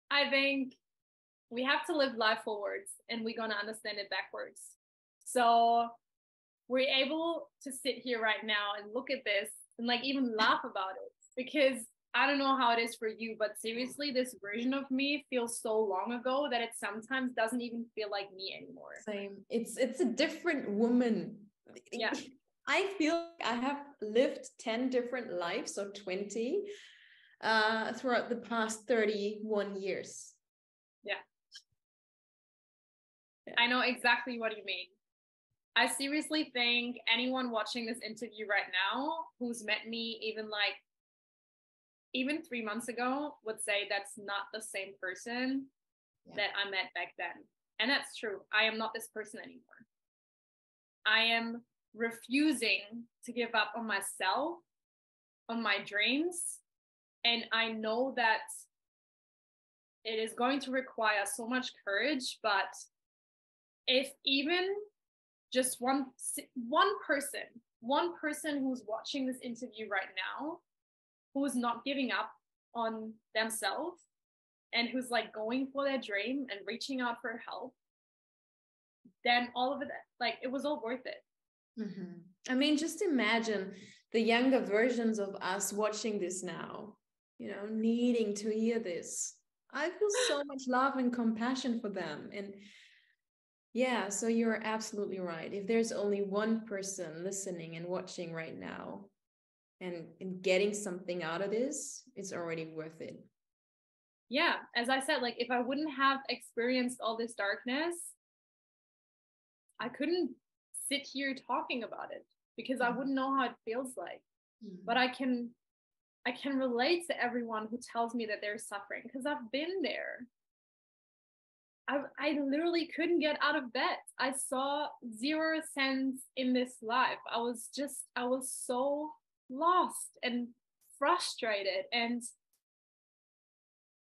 I think we have to live life forwards, and we're going to understand it backwards. So we're able to sit here right now and look at this and like even laugh about it, because I don't know how it is for you, but seriously, this version of me feels so long ago that it sometimes doesn't even feel like me anymore. Same. It's a different woman. Yeah. I feel like I have lived 10 different lives, or 20, throughout the past 31 years. Yeah. I know exactly what you mean. I seriously think anyone watching this interview right now who's met me even 3 months ago would say that's not the same person that I met back then. And that's true. I am not this person anymore. I am refusing to give up on myself, on my dreams. And I know that it is going to require so much courage, but if even just one person who's watching this interview right now, who's not giving up on themselves and who's like going for their dream and reaching out for help, then all of it, like, it was all worth it. Mm-hmm. I mean, just imagine the younger versions of us watching this now, needing to hear this. I feel so much love and compassion for them. And yeah, so you're absolutely right. If there's only one person listening and watching right now, and getting something out of this, it's already worth it. Yeah, as I said, like, if I wouldn't have experienced all this darkness, I couldn't sit here talking about it, because I wouldn't know how it feels like. But I can relate to everyone who tells me that they're suffering, because I've been there. I literally couldn't get out of bed. I saw zero sense in this life. I was so lost and frustrated. And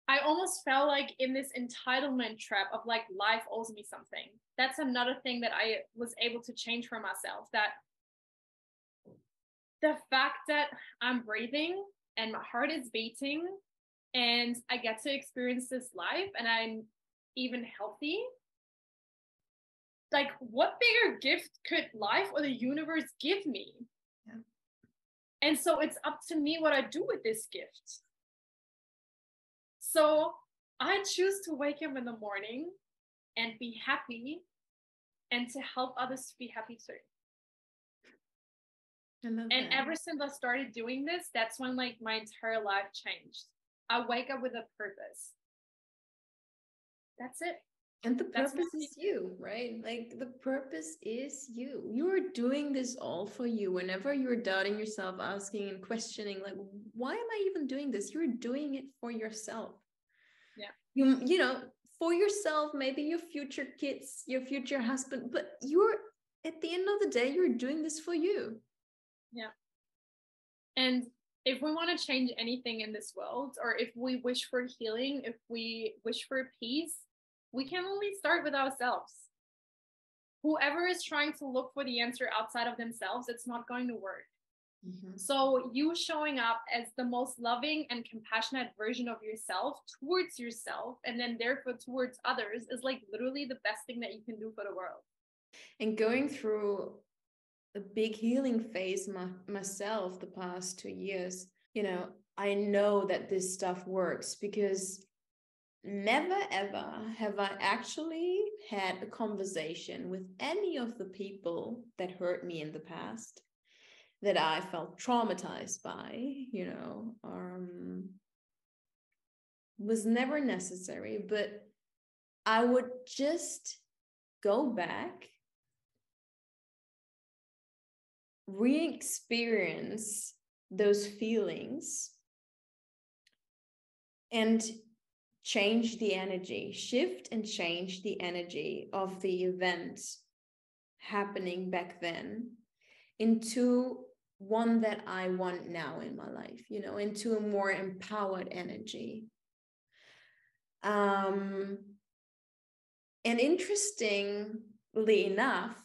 I almost felt like in this entitlement trap of like, life owes me something. That's another thing that I was able to change for myself, that the fact that I'm breathing and my heart is beating and I get to experience this life and I'm even healthy, like, what bigger gift could life or the universe give me? Yeah. And so it's up to me what I do with this gift. So I choose to wake up in the morning and be happy and to help others to be happy too. And ever since I started doing this, that's when like my entire life changed. I wake up with a purpose. That's it. And the purpose is you, right? Like the purpose is you. You're doing this all for you. Whenever you're doubting yourself, asking and questioning, like, why am I even doing this? You're doing it for yourself. Yeah. You know, for yourself, maybe your future kids, your future husband, but you're, at the end of the day, you're doing this for you. Yeah. And if we want to change anything in this world, or if we wish for healing, if we wish for peace, we can only start with ourselves. Whoever is trying to look for the answer outside of themselves, it's not going to work. Mm-hmm. So you showing up as the most loving and compassionate version of yourself towards yourself, and then therefore towards others, is like literally the best thing that you can do for the world. And going through a big healing phase myself the past 2 years, you know, I know that this stuff works because never ever have I actually had a conversation with any of the people that hurt me in the past, that I felt traumatized by, you know, was never necessary. But I would just go back, re-experience those feelings, and change the energy, shift and change the energy of the event happening back then into one that I want now in my life, you know, into a more empowered energy. And interestingly enough,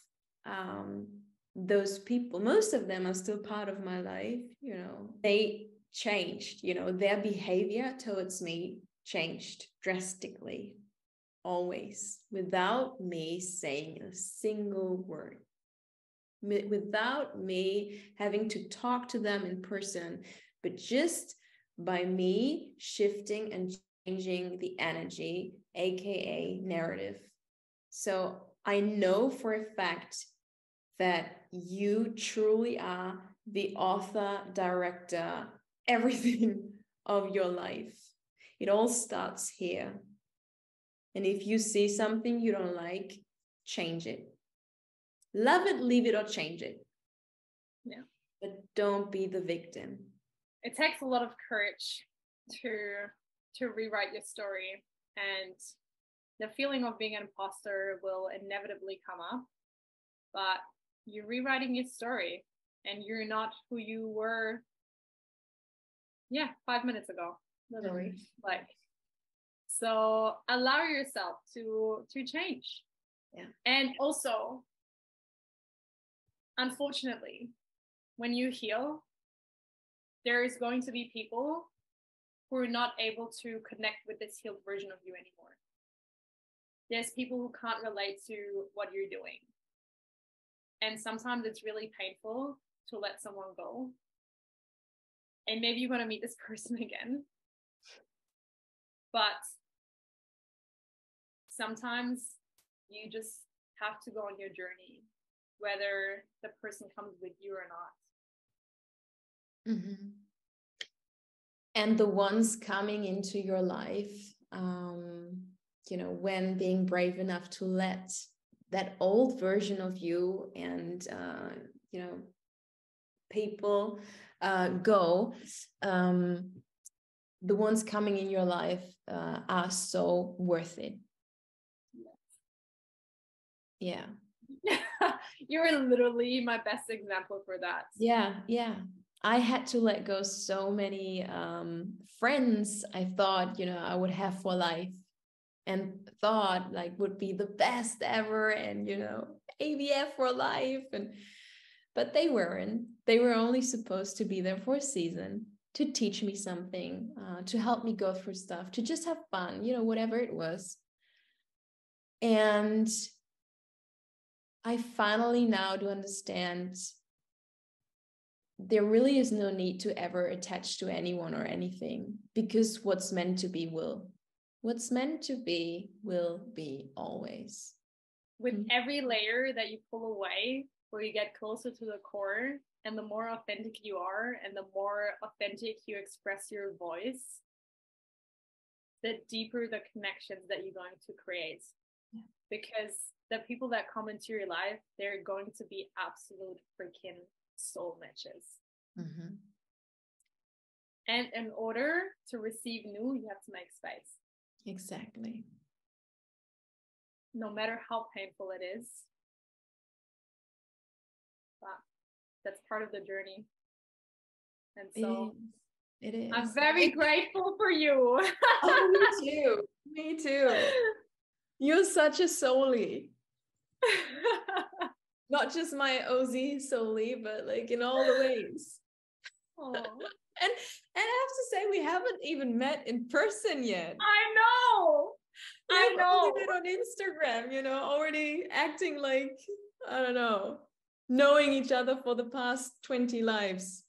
those people, most of them are still part of my life, you know, they changed, you know, their behavior towards me changed drastically, always, without me saying a single word, without me having to talk to them in person, but just by me shifting and changing the energy, aka narrative. So I know for a fact that you truly are the author, director, everything of your life. It all starts here. And if you see something you don't like, change it. Love it, leave it, or change it. Yeah. But don't be the victim. It takes a lot of courage to rewrite your story, and the feeling of being an imposter will inevitably come up, but you're rewriting your story and you're not who you were 5 minutes ago, literally. Like, so allow yourself to change. Yeah. And also, unfortunately, when you heal, there is going to be people who are not able to connect with this healed version of you anymore. There's people who can't relate to what you're doing. And sometimes it's really painful to let someone go. And maybe you're going to meet this person again. But sometimes you just have to go on your journey, whether the person comes with you or not. Mm-hmm. And the ones coming into your life, you know, when being brave enough to let that old version of you and, you know, people go, the ones coming in your life are so worth it. Yeah. You're literally my best example for that. Yeah. Yeah. I had to let go so many friends I thought, I would have for life, and thought like would be the best ever, and ABF for life. But they weren't. They were only supposed to be there for a season, to teach me something, to help me go through stuff, to just have fun, whatever it was. And I finally now do understand there really is no need to ever attach to anyone or anything, because what's meant to be will. What's meant to be will be always. With every layer that you pull away, where you get closer to the core, and the more authentic you are, and the more authentic you express your voice, the deeper the connections that you're going to create. Yeah. Because the people that come into your life, they're going to be absolute freaking soul matches. Mm-hmm. And in order to receive new, you have to make space. Exactly. No matter how painful it is. But that's part of the journey. And so it is. I'm very grateful for you. Oh, me too. Me too. You're such a soulie. Not just my OZ soulie, but like in all the ways. Oh. And I have to say, we haven't even met in person yet. I know. I know. Only met on Instagram, already acting like, I don't know, knowing each other for the past 20 lives.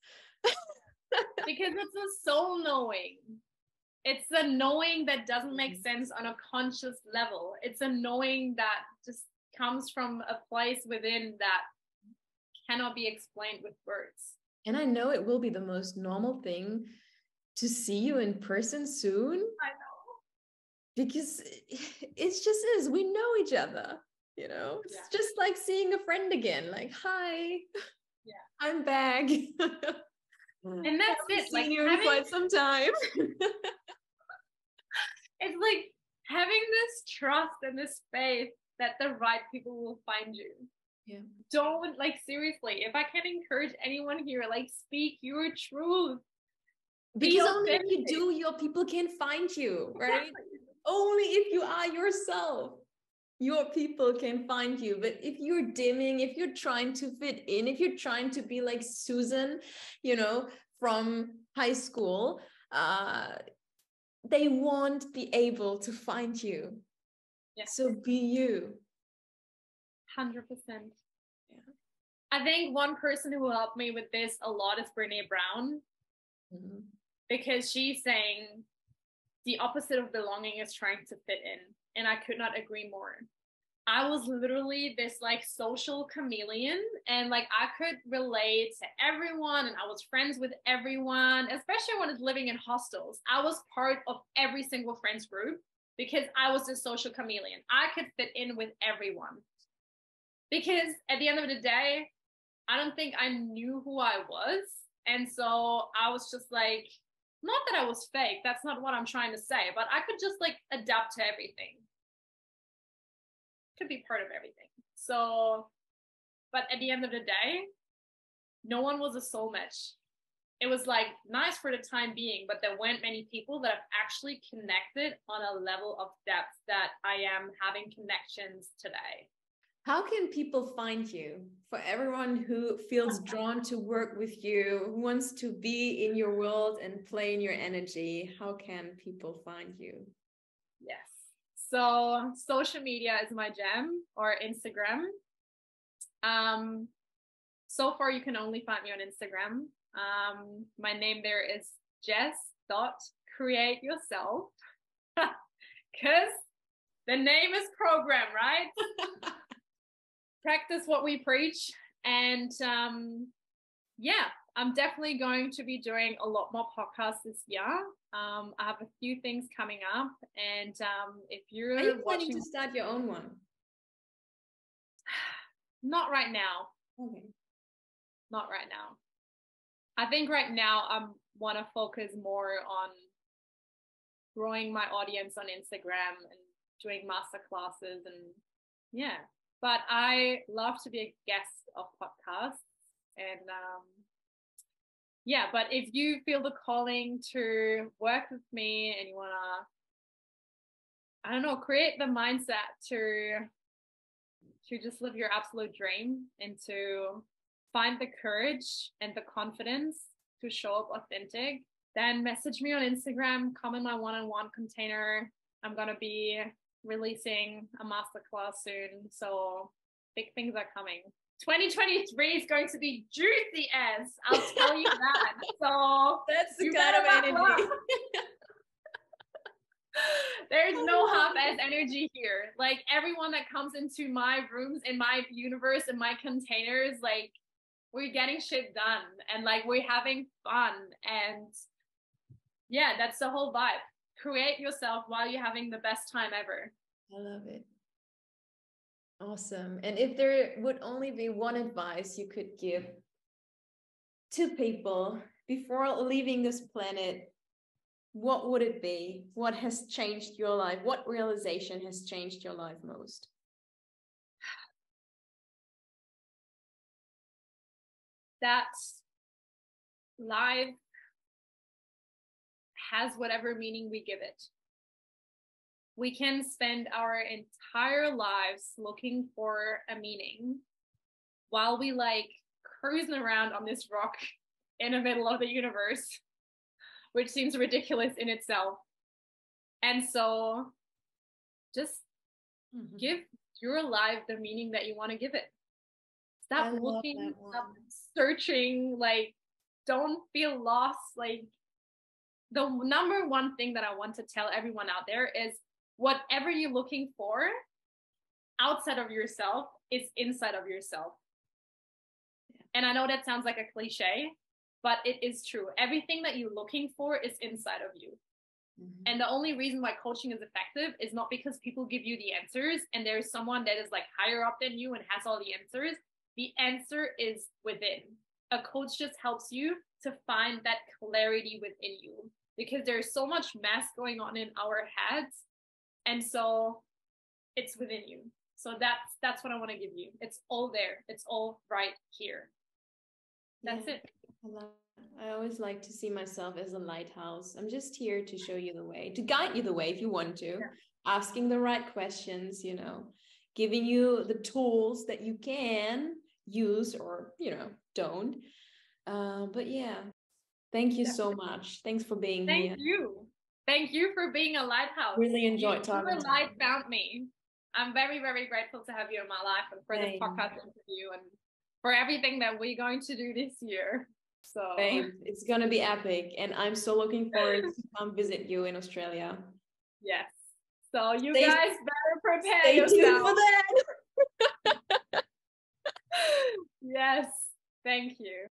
Because it's a soul knowing. It's the knowing that doesn't make sense on a conscious level. It's a knowing that just comes from a place within that cannot be explained with words. And I know it will be the most normal thing to see you in person soon. I know. Because it just is. We know each other, It's just like seeing a friend again. Like, hi, I'm back. And that's it. Seen like you in quite some time. It's like having this trust and this faith that the right people will find you. Yeah. Don't, seriously, if I can encourage anyone here, speak your truth. Because only if you do, your people can find you, right? Exactly. Only if you are yourself, your people can find you. But if you're dimming, if you're trying to fit in, if you're trying to be like Susan, from high school, they won't be able to find you. Yeah. So be you. 100%. Yeah. I think one person who helped me with this a lot is Brene Brown. Mm-hmm. Because she's saying the opposite of belonging is trying to fit in. And I could not agree more. I was literally this social chameleon, and I could relate to everyone, and I was friends with everyone, especially when I was living in hostels. I was part of every single friends group because I was this social chameleon. I could fit in with everyone. Because at the end of the day, I don't think I knew who I was. And so I was just not that I was fake, that's not what I'm trying to say, but I could just adapt to everything. Could be part of everything. So, but at the end of the day, no one was a soul match. It was nice for the time being, but there weren't many people that have actually connected on a level of depth that I am having connections today. How can people find you? For everyone who feels drawn to work with you, who wants to be in your world and play in your energy, how can people find you? Yes. So social media is my jam, or Instagram. So far you can only find me on Instagram. My name there is Jess.createyourself. Because the name is program, right? Practice what we preach. And I'm definitely going to be doing a lot more podcasts this year. I have a few things coming up, and if you're Are you planning to start your own one? Not right now. Okay. Not right now. I think right now I want to focus more on growing my audience on Instagram and doing master classes, and But I love to be a guest of podcasts. And yeah, but if you feel the calling to work with me and you want to, I don't know, create the mindset to just live your absolute dream and to find the courage and the confidence to show up authentic, then message me on Instagram, come in my one-on-one container. I'm going to be releasing a masterclass soon. So big things are coming. 2023 is going to be juicy as I'll tell you that. So that's the kind of energy. There's no half-ass energy here. Like everyone that comes into my rooms, in my universe, in my containers, like we're getting shit done and like we're having fun. And yeah, that's the whole vibe. Create yourself while you're having the best time ever. I love it. Awesome. And if there would only be one advice you could give to people before leaving this planet, what would it be? What has changed your life? What realization has changed your life most? That life has whatever meaning we give it. We can spend our entire lives looking for a meaning while we like cruising around on this rock in the middle of the universe, which seems ridiculous in itself. And so just give your life the meaning that you want to give it. Stop looking, stop searching, like don't feel lost. Like the number one thing that I want to tell everyone out there is whatever you're looking for outside of yourself is inside of yourself. Yeah. And I know that sounds like a cliche, but it is true. Everything that you're looking for is inside of you. And the only reason why coaching is effective is not because people give you the answers and there's someone that is like higher up than you and has all the answers. The answer is within. A coach just helps you to find that clarity within you because there's so much mess going on in our heads. And so it's within you. So that's what I want to give you. It's all there. It's all right here. That's it. I always like to see myself as a lighthouse. I'm just here to show you the way, to guide you the way if you want to, asking the right questions, you know, giving you the tools that you can use or, you know, don't. But yeah, thank you so much. Thanks for being here. Thank you. Thank you for being a lighthouse. Really enjoyed talking. Your light found me. I'm very, very grateful to have you in my life and for this podcast interview and for everything that we're going to do this year. So it's going to be epic. And I'm so looking forward to come visit you in Australia. Yes. So you guys better prepare stay yourself. Tuned for that. Yes. Thank you.